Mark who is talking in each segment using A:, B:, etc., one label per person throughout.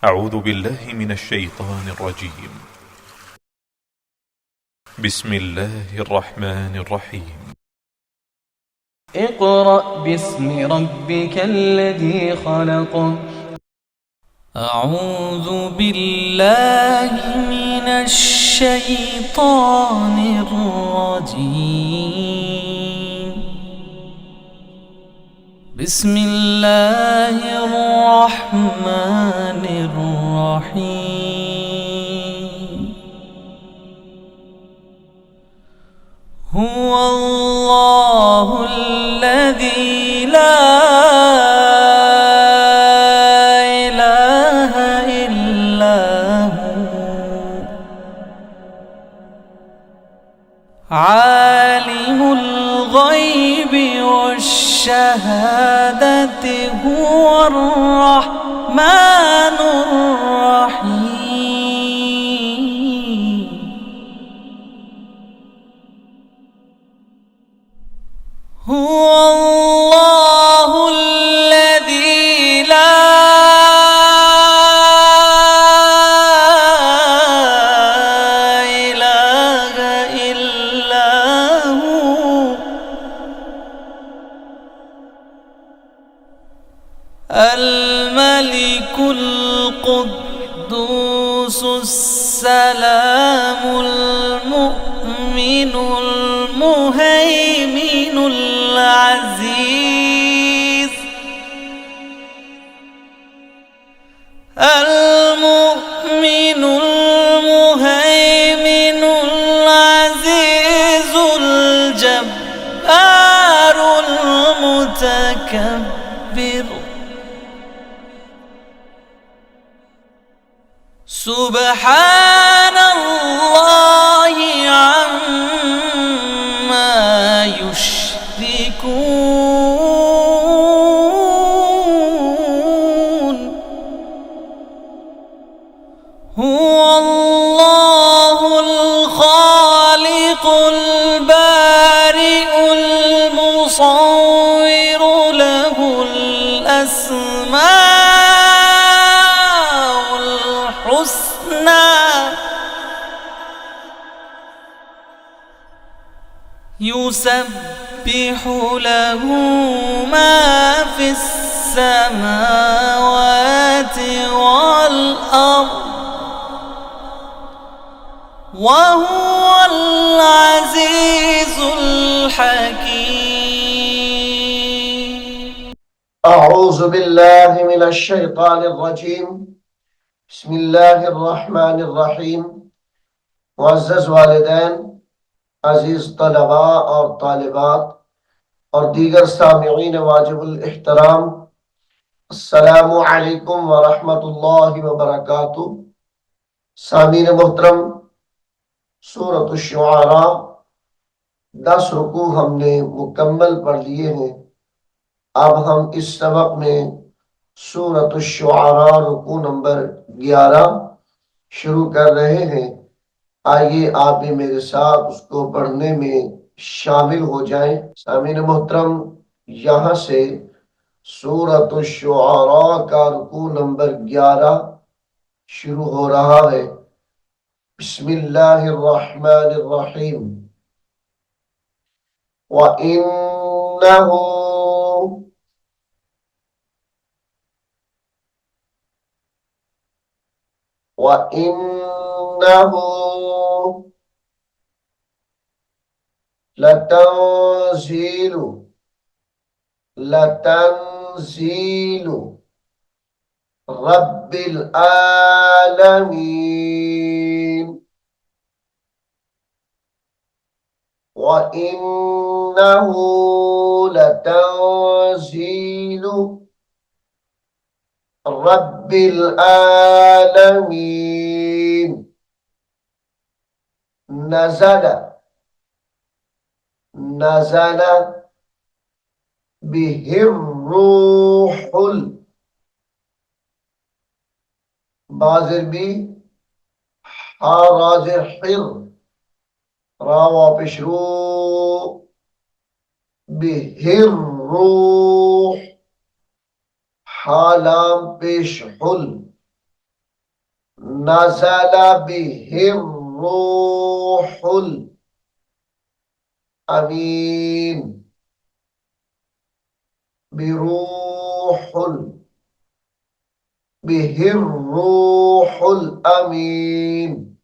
A: أعوذ بالله من الشيطان الرجيم. بسم الله الرحمن الرحيم.
B: اقرأ باسم ربك الذي خلق. أعوذ بالله من الشيطان الرجيم. بسم الله الرحمن الرحيم. هو الله الذي لا إله إلا هو عالم الغيب والشهادة هو الرحمن الرحيم. هو الله الذي لا إله إلا هو الملك القدوس السلام المؤمن المهيمن العزيز المؤمن المهيمن العزيز الجبار المتكبر. سبحان الله عما يشركون. هو الله الخالق البارئ المصور له الأسماء الحسنى يسبح له ما في السماوات والأرض وهو العزيز الحكيم.
C: أعوذ بالله من الشيطان الرجيم. بسم الله الرحمن الرحیم. معزز والدین، عزیز طلباء اور طالبات اور دیگر سامعین واجب الاحترام، السلام علیکم ورحمۃ اللہ وبرکاتہ۔ سامعین محترم، سورۃ الشعراء 10 رکوع ہم نے مکمل پڑھ لیے ہیں۔ اب ہم اس سبق میں سورۃ الشعراء رکوع نمبر 11 شروع کر رہے ہیں۔ آئیے آپ بھی میرے ساتھ اس کو پڑھنے میں شامل ہو جائیں۔ سامعین محترم، یہاں سے سورۃ الشعراء کا رکوع نمبر 11 شروع ہو رہا ہے۔ بسم اللہ الرحمن الرحیم۔ وَإِنَّهُ لتنزيل رب العالمين. وإنه لتنزيل رب العالمين. نزل به الروح بازر بی حراز حر راوا پشرو به الروح حالام پیش حل نزل به الروح الأمين بروح به الروح الأمين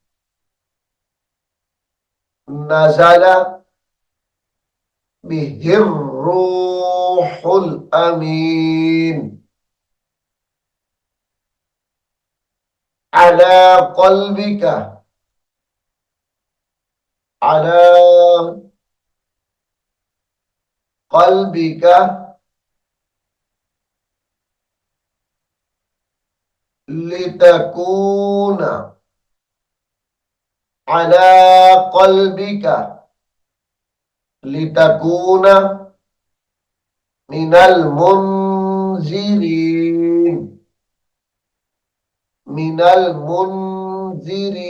C: نزل به الروح الأمين على قلبك على قلبك لتكون على قلبك لتكون من المنذرين من المنذرين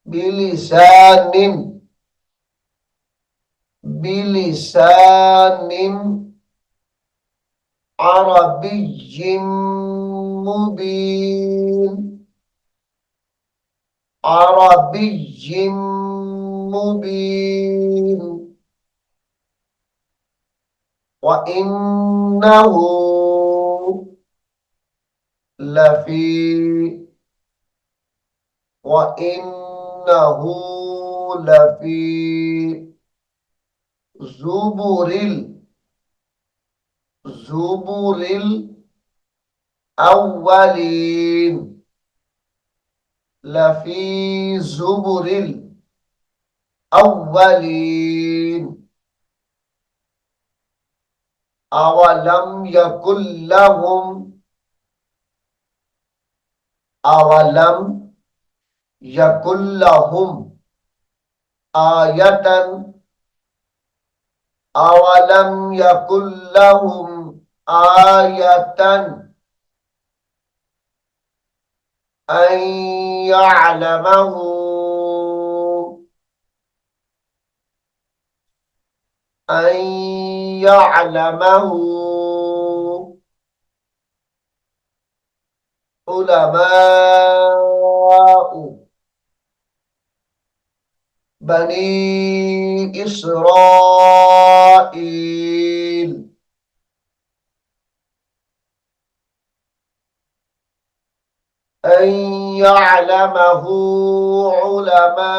C: بلسان عربي مبين عربي مبين وإنه لفي وإنه لفي زبر الأولين لفي زبر الأولين أولم يكن لهم آية أولم يكن لهم آية أن يعلمه علماء بني إسرائيل أن يعلمه علماء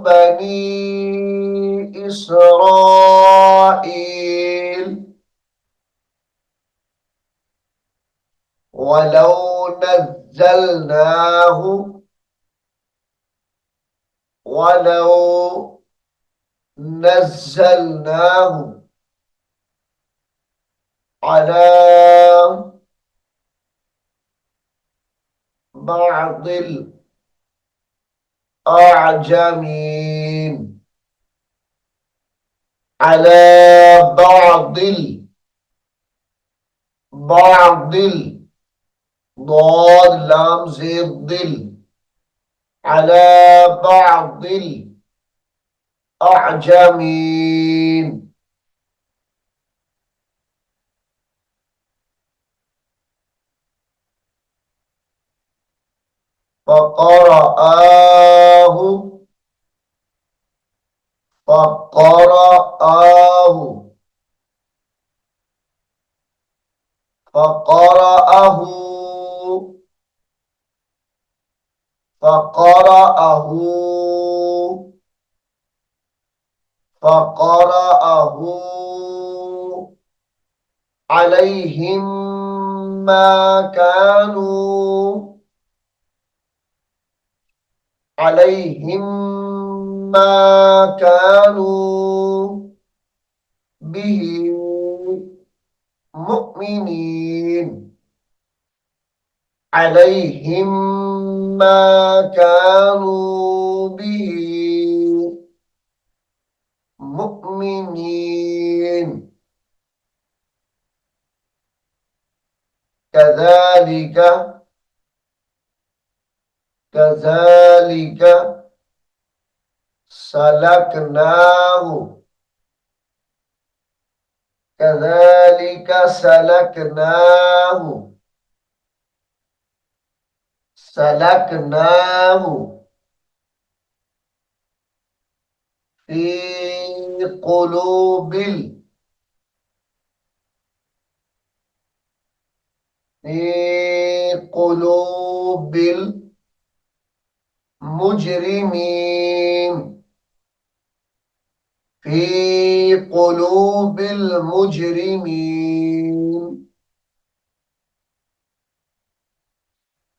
C: بني إسرائيل ولو نزلناه على بعض الأعجمين على بعض ضاد لام زير ضل على بعض الأعجمين فقرآه عليهم ما كانوا به مؤمنين عليهم ما كانوا به مؤمنين كذلك سلكناه كذلك سلكناه سلكناه في قلوب في قلوب المجرمين في قلوب المجرمين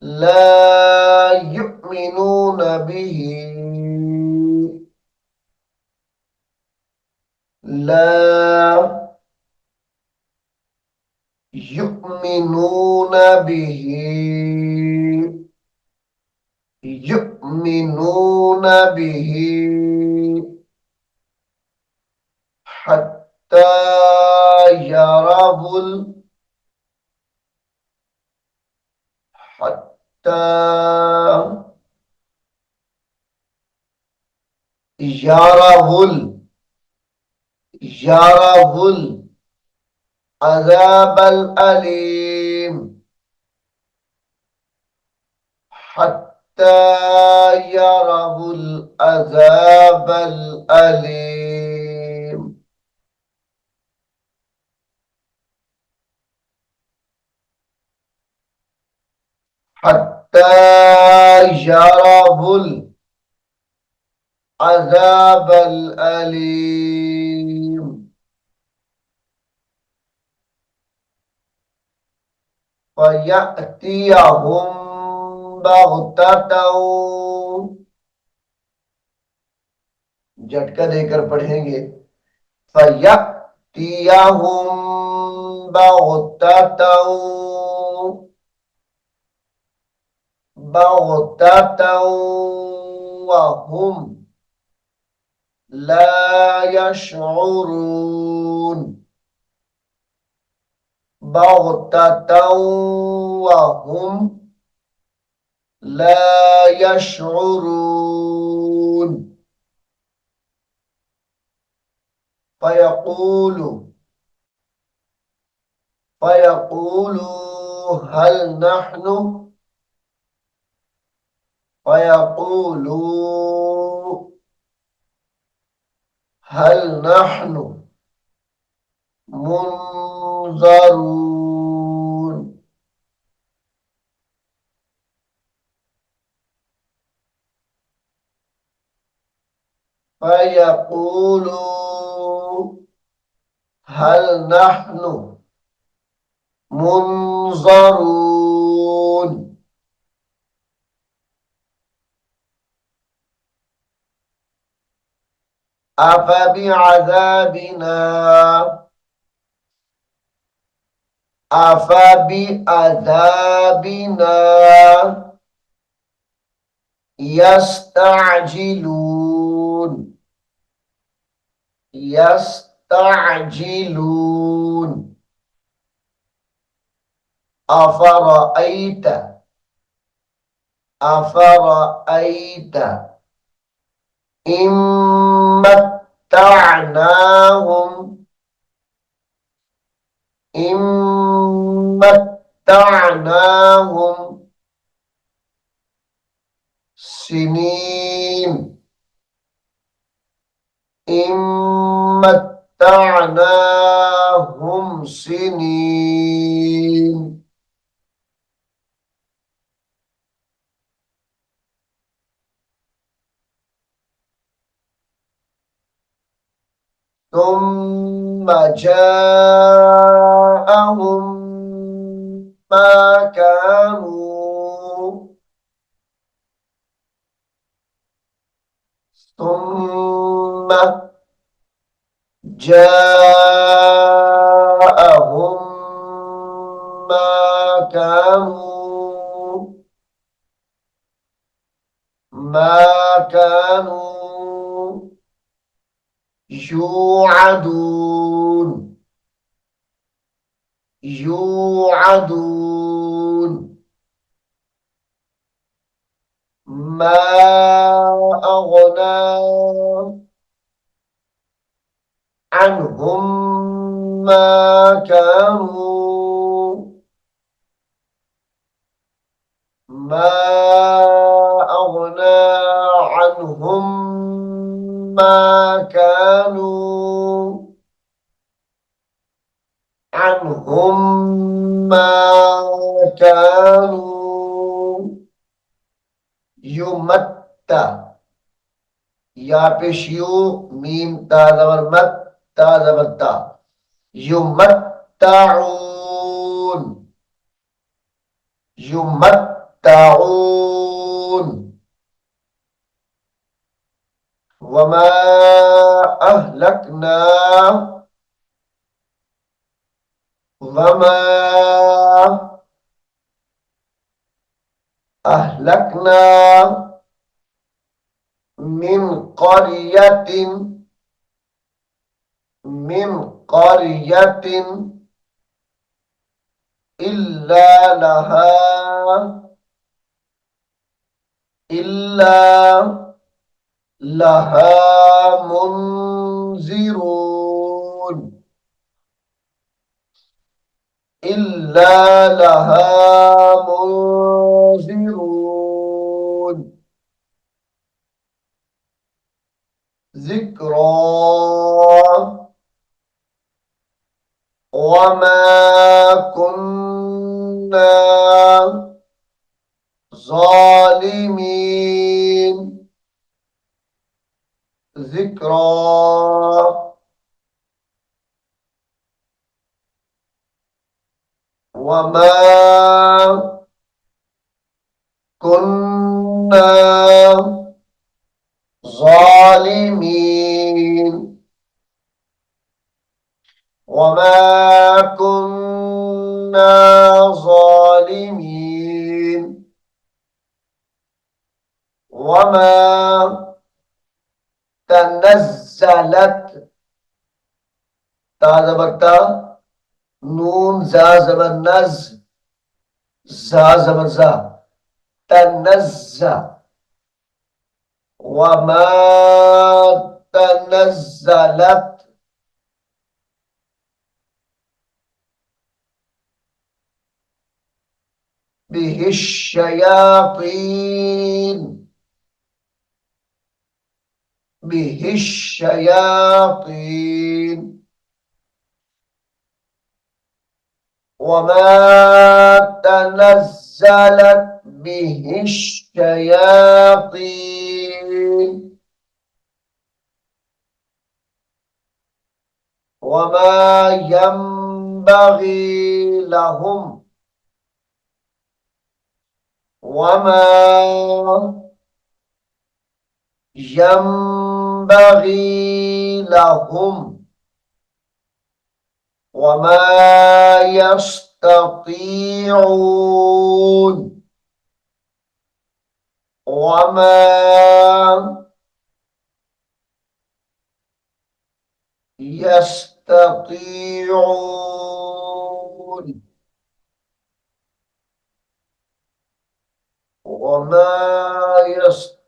C: لا يؤمنون به لا يؤمنون به يؤمنون به حتى يروا حتى يروا العذاب الأليم حتى يروا العذاب الأليم حتى يروا العذاب الأليم فيأتيهم بغتة झटका देकर पढ़ेंगे فيأتيهم بغتة وهم لا يشعرون بغتة وهم لا يشعرون فيقولوا هل نحن فيقولوا هل نحن منظرون فيقولوا هل نحن منظرون أفبعذابنا يستعجلون أفرأيت إن متعناهم إن متعناهم سنين إن متعناهم سنين ثم جاءهم ما كانوا ثم جاءهم ما كانوا يوعدون ما أغنى عنهم ما كانوا ما أغنى عنهم ما كانوا ما كانوا يمتع या पेश यू मीम ता जबर मत ता जबर ता युमत्ताऊन युमत्ताऊन वमा अहलकना वमा अहलकना من قرية إلا لها منذرون إلا لها منذرون ذكرى وما كنا ظالمين ذكرى وما كنا ظالمين وما كنا ظالمين وما تنزلت تا زبر تا نون زا زبر نز زا زبر زا تنزل وما تنزلت به الشياطين وما تنزلت به الشياطين وما ينبغي لهم وما ينبغي لهم وما يستطيعون وما يستطيعون وما يستطيعون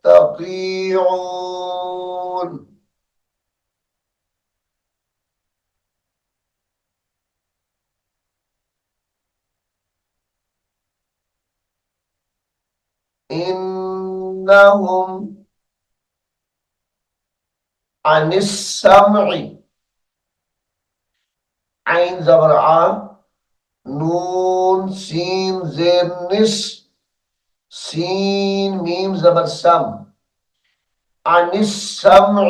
C: إنهم عن السمع عين زبر ع نون سين زين نس سين ميم زبر سم عن السمع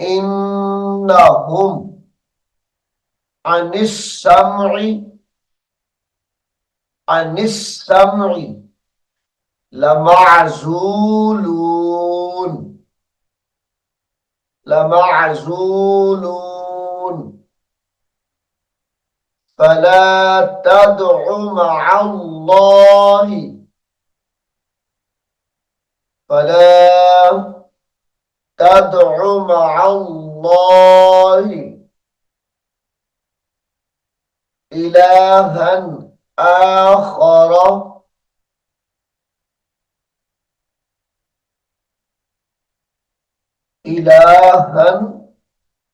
C: إنهم عن السمع لمعزولون فلا تدع مع الله إلها آخر إلها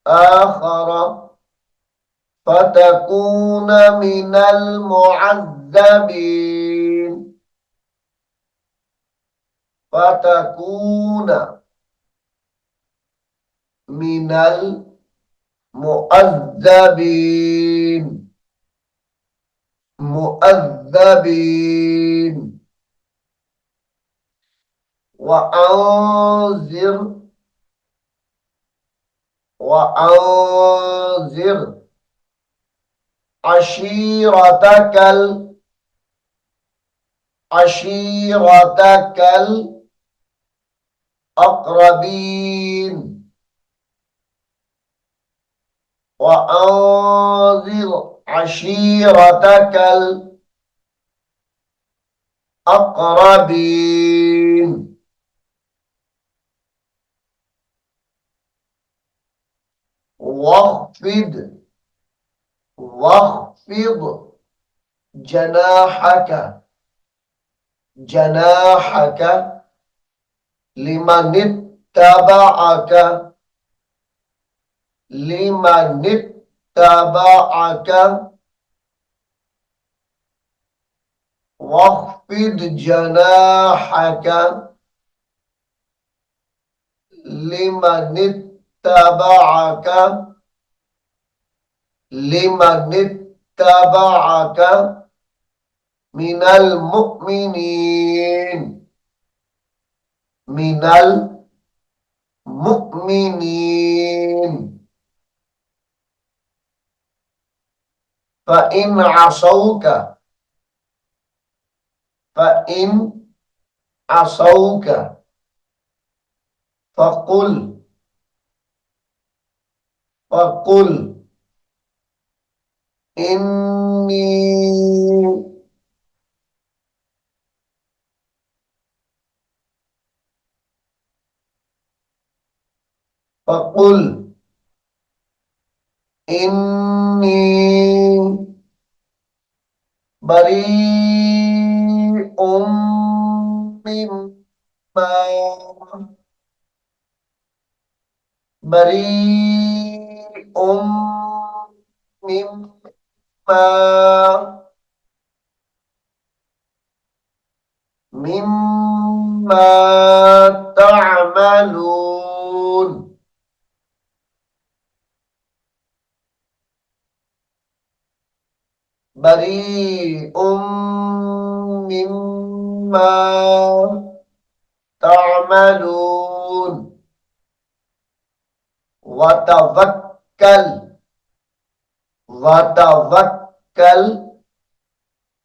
C: آخر فتكون من المعذبين فتكون من المؤذبين مؤذبين وأنذر عشيرتك الأقربين وأنذر عشيرتك الأقربين واخفض جناحك لمن اتبعك واخفض جناحك لمن اتبعك من المؤمنين فإن عصوك فقل إني بريء مما بريء مما تعملون بريء مما تعملون وتوكل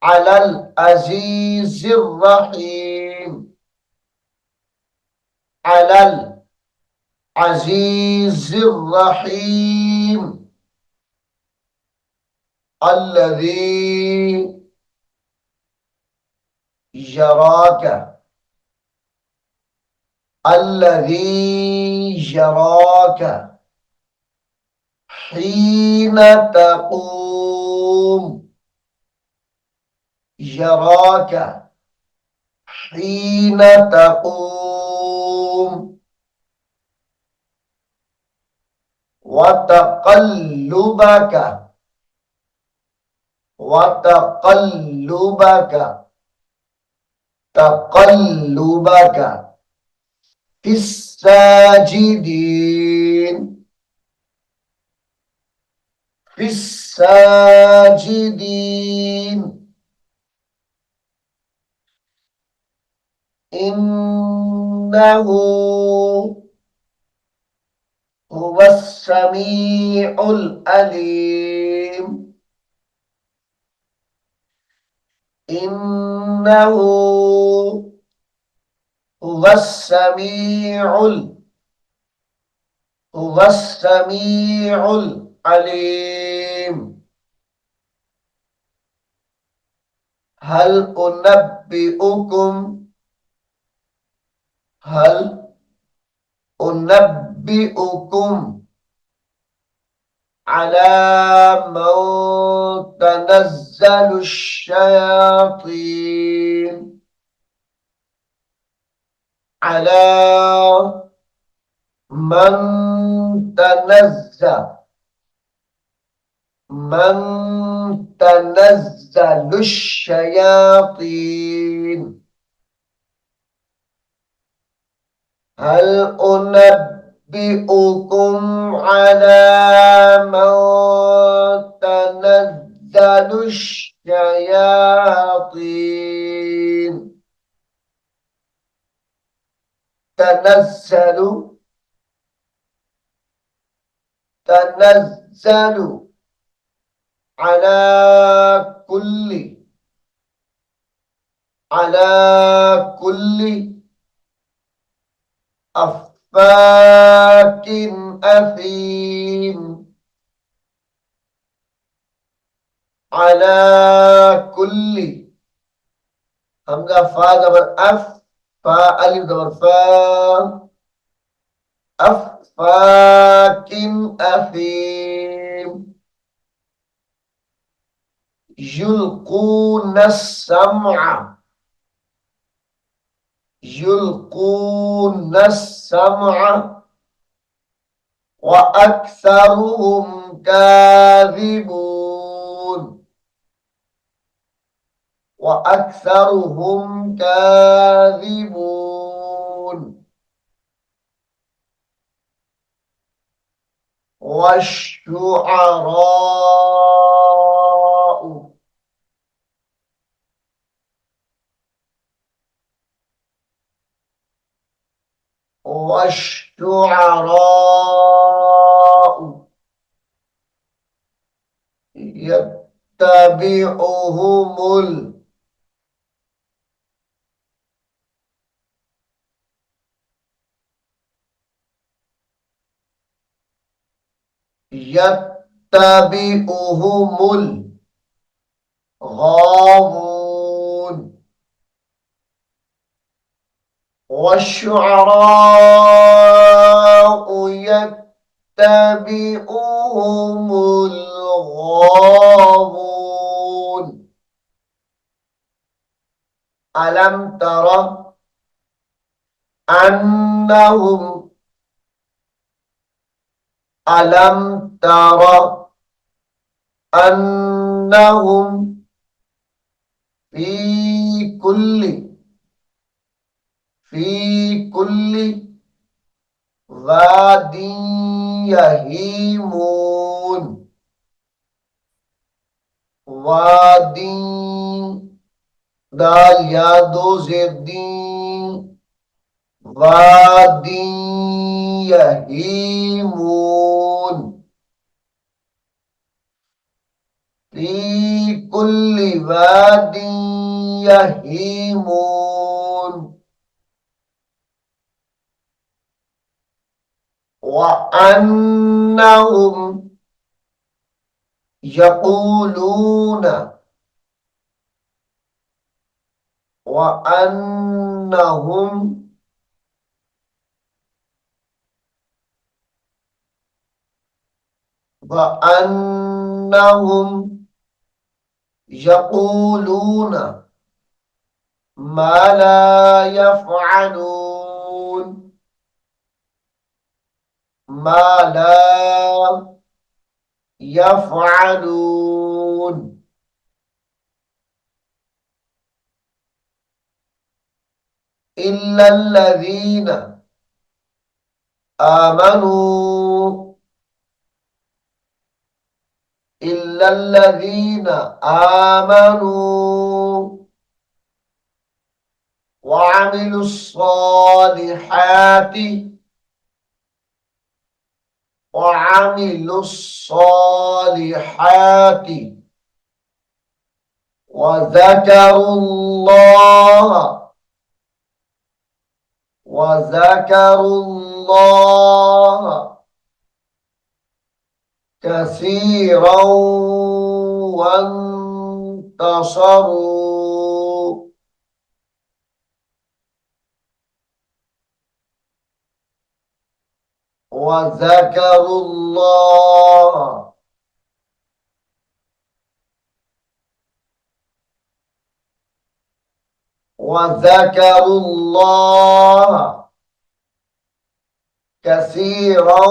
C: على العزيز الرحيم الذي يراك حين تقوم وتقلبك في الساجدين إنه هو السميع العليم إنه هو السميع العليم هل أنبئكم على من تنزل الشياطين على من تنزل الشياطين هل أنبئكم على من تنزل الشياطين تنزل على كل أفاك أثيم على كل همزة فا زبر أف فا ألف زبر فا أفاك أثيم يلقون السمع وأكثرهم كاذبون والشعراء يتبعهم الغاوون والشعراء يتبعهم الغاوون ألم تر أنهم في كل واد يهيمون واد دال يا دو زردين واد يهيمون في كل واد يهيمون وأنهم يقولون ما لا يفعلون إلا الذين آمنوا وعملوا الصالحات وذكروا الله كثيرا وانتصروا وذكروا الله كثيرا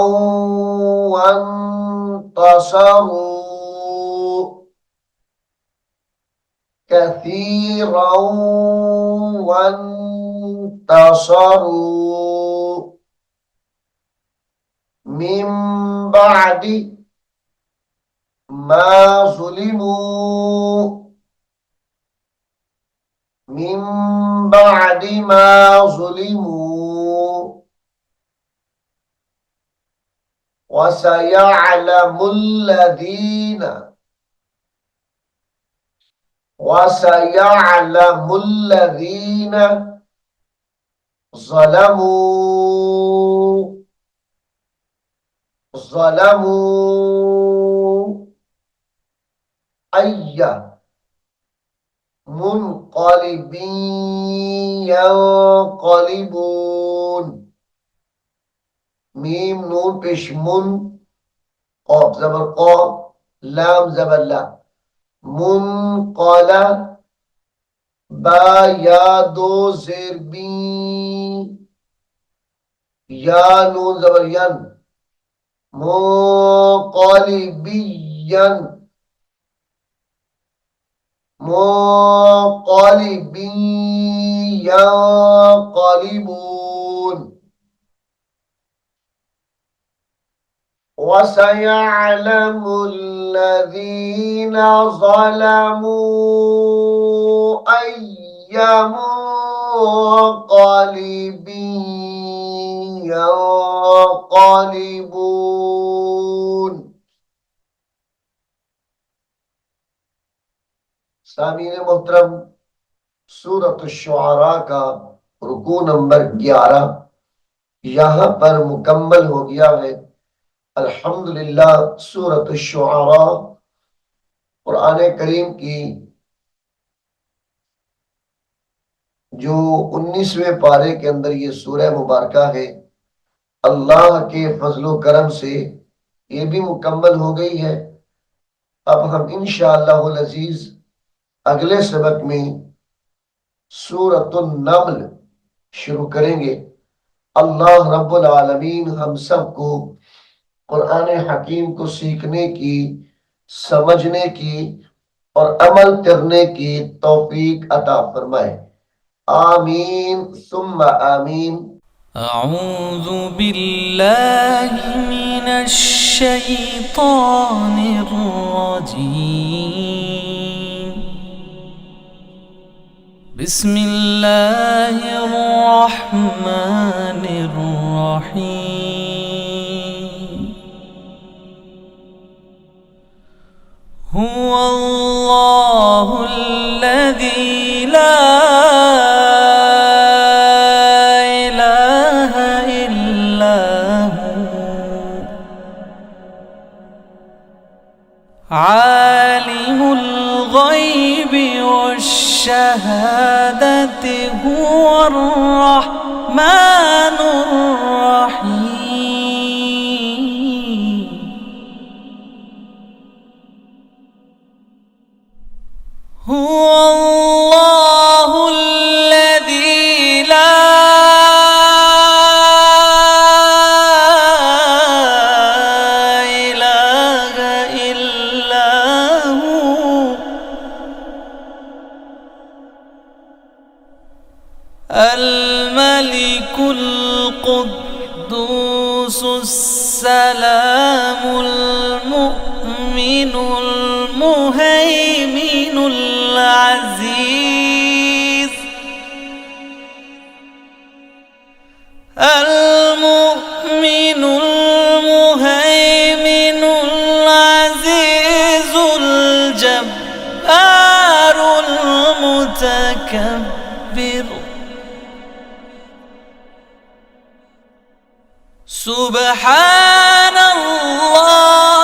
C: وانتصروا كثيرا وانتصروا من بعد ما ظلموا من بعد ما ظلموا وسيعلم الذين ظلموا أي منقلب ينقلبون ميم نون پیش من قاف زبر قا لام زبر لا منقلب با یا دو زیر بی یا نون زبر ین منقلبین ينقلبون وسيعلم الذين ظلموا أي منقلب ينقلبون सामीन मोहतरम सूरत शुआरा का रुकू नंबर 11 यहाँ पर मुकम्मल हो गया है। अल्हम्दुलिल्लाह सूरत शुआरा कुरान करीम की जो 19वें पारे के अंदर ये सूरह मुबारका है, अल्लाह के फजलो करम से ये भी मुकम्मल हो गई है। अब हम इंशाअल्लाहुल अजीज अगले सबक में सूरतुन नम्ल शुरू करेंगे। अल्लाह रब्बुल आलमीन हम सबको कुरान हकीम को सीखने की, समझने की और अमल करने की तौफीक अता फरमाए। आमीन सुम्मा आमीन।
B: أعوذ بالله من الشيطان الرجيم بسم الله الرحمن الرحيم هو الله الذي لا إله إلا هو عالم الغيب والشهادة هو الرحمن الرحيم هو الله الذي لا إله إلا هو الملك القدوس السلام المؤمن المهيمن العزيز المؤمن المهيمن العزيز الجبار المتكبر سبحان الله